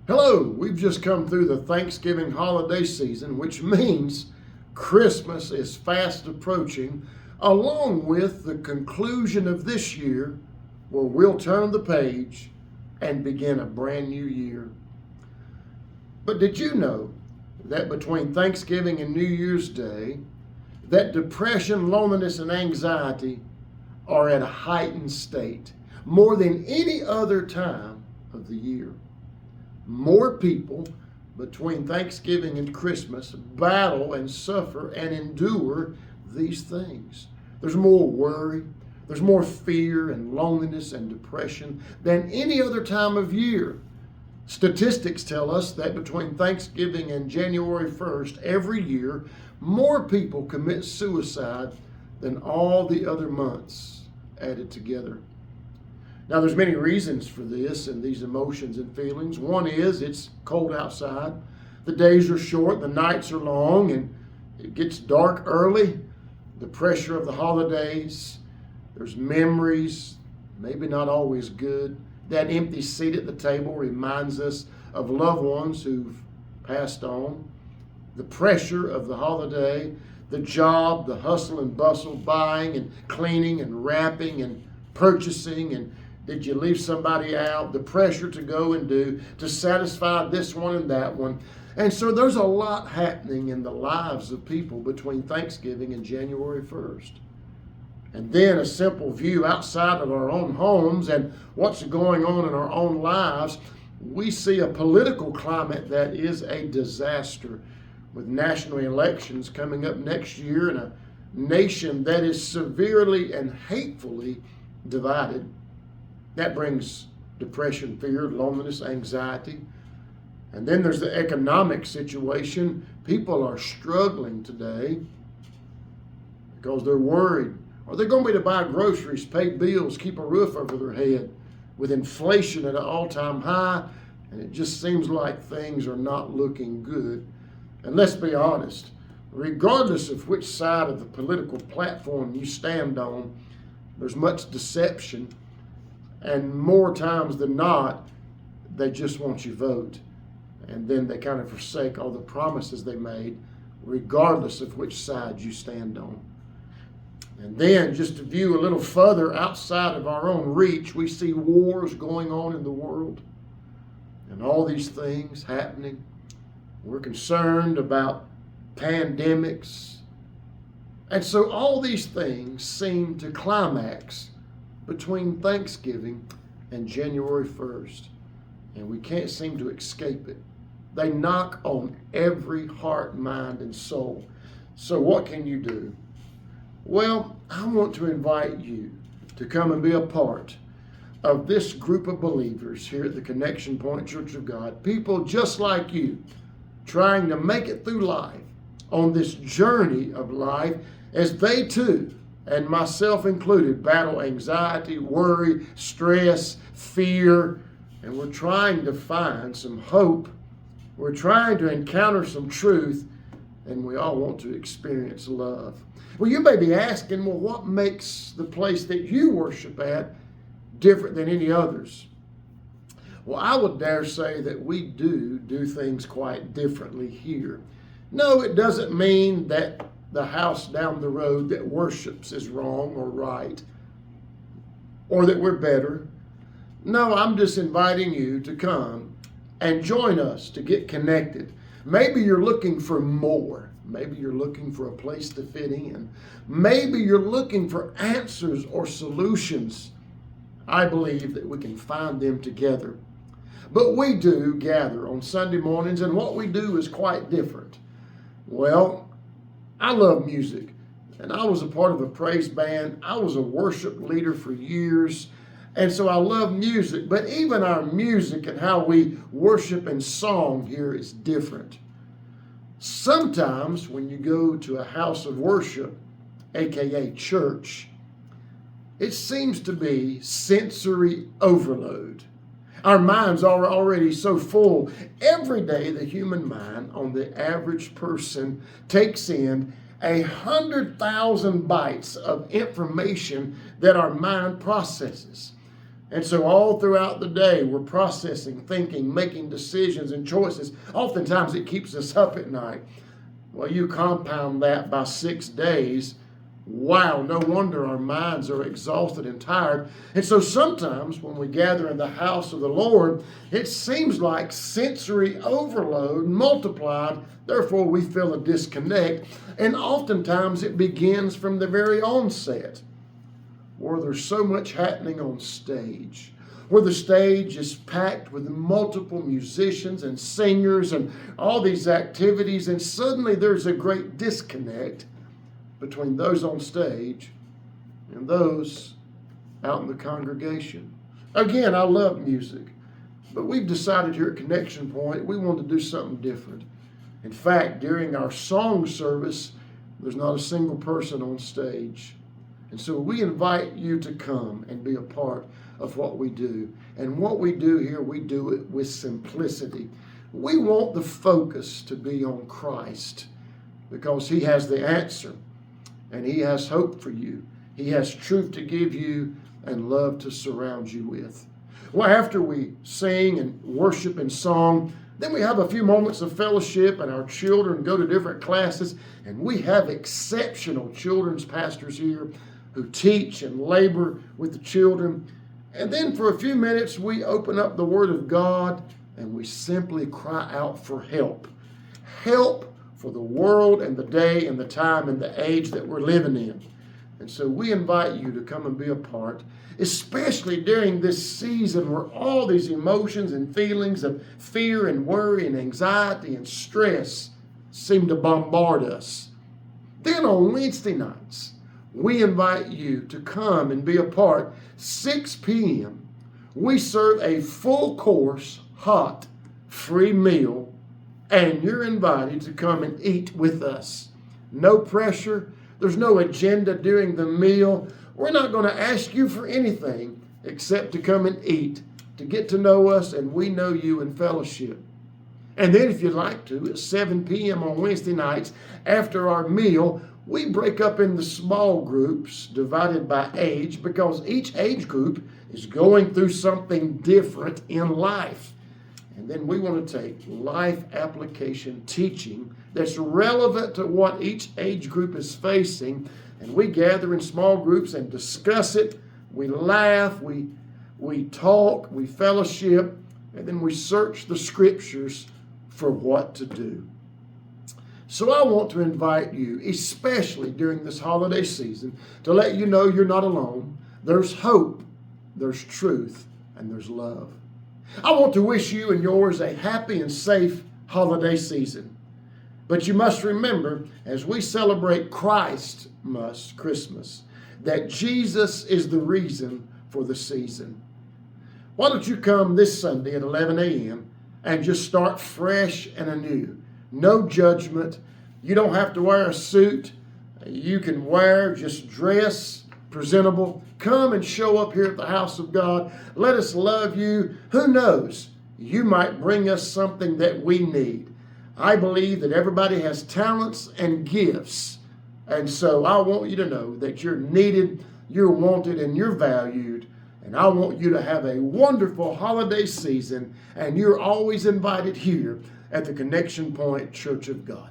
Hello, we've just come through the Thanksgiving holiday season, which means Christmas is fast approaching, along with the conclusion of this year, where we'll turn the page and begin a brand new year. But did you know that between Thanksgiving and New Year's Day, that depression, loneliness, and anxiety are at a heightened state more than any other time of the year? More people between Thanksgiving and Christmas battle and suffer and endure these things. There's more worry, there's more fear and loneliness and depression than any other time of year. Statistics tell us that between Thanksgiving and January 1st every year, more people commit suicide than all the other months added together. Now, there's many reasons for this and these emotions and feelings. One is it's cold outside. The days are short, the nights are long, and it gets dark early. The pressure of the holidays, there's memories, maybe not always good. That empty seat at the table reminds us of loved ones who've passed on. The pressure of the holiday, the job, the hustle and bustle, buying and cleaning and wrapping and purchasing, and did you leave somebody out? The pressure to go and do, to satisfy this one and that one. And so there's a lot happening in the lives of people between Thanksgiving and January 1st. And then a simple view outside of our own homes and what's going on in our own lives, we see a political climate that is a disaster, with national elections coming up next year and a nation that is severely and hatefully divided. That brings depression, fear, loneliness, anxiety. And then there's the economic situation. People are struggling today because they're worried. Are they going to be able to buy groceries, pay bills, keep a roof over their head with inflation at an all-time high? And it just seems like things are not looking good. And let's be honest, regardless of which side of the political platform you stand on, there's much deception. And more times than not, they just want you vote. And then they kind of forsake all the promises they made, regardless of which side you stand on. And then, just to view a little further outside of our own reach, we see wars going on in the world and all these things happening. We're concerned about pandemics. And so all these things seem to climax between Thanksgiving and January 1st. And we can't seem to escape it. They knock on every heart, mind, and soul. So what can you do? Well, I want to invite you to come and be a part of this group of believers here at the Connection Point Church of God. People just like you, trying to make it through life on this journey of life as they too, and myself included, battle anxiety, worry, stress, fear, and we're trying to find some hope. We're trying to encounter some truth, and we all want to experience love. Well, you may be asking, well, what makes the place that you worship at different than any others? Well, I would dare say that we do things quite differently here. No, it doesn't mean that the house down the road that worships is wrong or right, or that we're better. No, I'm just inviting you to come and join us to get connected. Maybe you're looking for more. Maybe you're looking for a place to fit in. Maybe you're looking for answers or solutions. I believe that we can find them together. But we do gather on Sunday mornings, and what we do is quite different. Well, I love music, and I was a part of a praise band. I was a worship leader for years, and so I love music. But even our music and how we worship and song here is different. Sometimes when you go to a house of worship, aka church, it seems to be sensory overload. Our minds are already so full. Every day, the human mind on the average person takes in 100,000 bytes of information that our mind processes. And so all throughout the day, we're processing, thinking, making decisions and choices. Oftentimes it keeps us up at night. Well, you compound that by 6 days. Wow, no wonder our minds are exhausted and tired. And so sometimes when we gather in the house of the Lord, it seems like sensory overload multiplied. Therefore, we feel a disconnect. And oftentimes it begins from the very onset, where there's so much happening on stage, where the stage is packed with multiple musicians and singers and all these activities, and suddenly there's a great disconnect between those on stage and those out in the congregation. Again, I love music, but we've decided here at Connection Point we want to do something different. In fact, during our song service, there's not a single person on stage. And so we invite you to come and be a part of what we do. And what we do here, we do it with simplicity. We want the focus to be on Christ because He has the answer and He has hope for you. He has truth to give you and love to surround you with. Well, after we sing and worship and song, then we have a few moments of fellowship and our children go to different classes, and we have exceptional children's pastors here who teach and labor with the children. And then for a few minutes, we open up the Word of God and we simply cry out for help. Help for the world and the day and the time and the age that we're living in. And so we invite you to come and be a part, especially during this season where all these emotions and feelings of fear and worry and anxiety and stress seem to bombard us. Then on Wednesday nights, we invite you to come and be a part. 6 p.m., we serve a full course, hot, free meal, and you're invited to come and eat with us. No pressure. There's no agenda during the meal. We're not going to ask you for anything except to come and eat, to get to know us, and we know you in fellowship. And then if you'd like to, at 7 p.m. on Wednesday nights, after our meal, we break up into small groups divided by age because each age group is going through something different in life. And then we want to take life application teaching that's relevant to what each age group is facing. And we gather in small groups and discuss it. We laugh, we talk, we fellowship, and then we search the scriptures for what to do. So I want to invite you, especially during this holiday season, to let you know you're not alone. There's hope, there's truth, and there's love. I want to wish you and yours a happy and safe holiday season. But you must remember, as we celebrate Christmas, that Jesus is the reason for the season. Why don't you come this Sunday at 11 a.m. and just start fresh and anew? No judgment. You don't have to wear a suit. You can just dress presentable. Come and show up here at the house of God. Let us love you. Who knows? You might bring us something that we need. I believe that everybody has talents and gifts. And so I want you to know that you're needed, you're wanted, and you're valued. And I want you to have a wonderful holiday season. And you're always invited here at the Connection Point Church of God.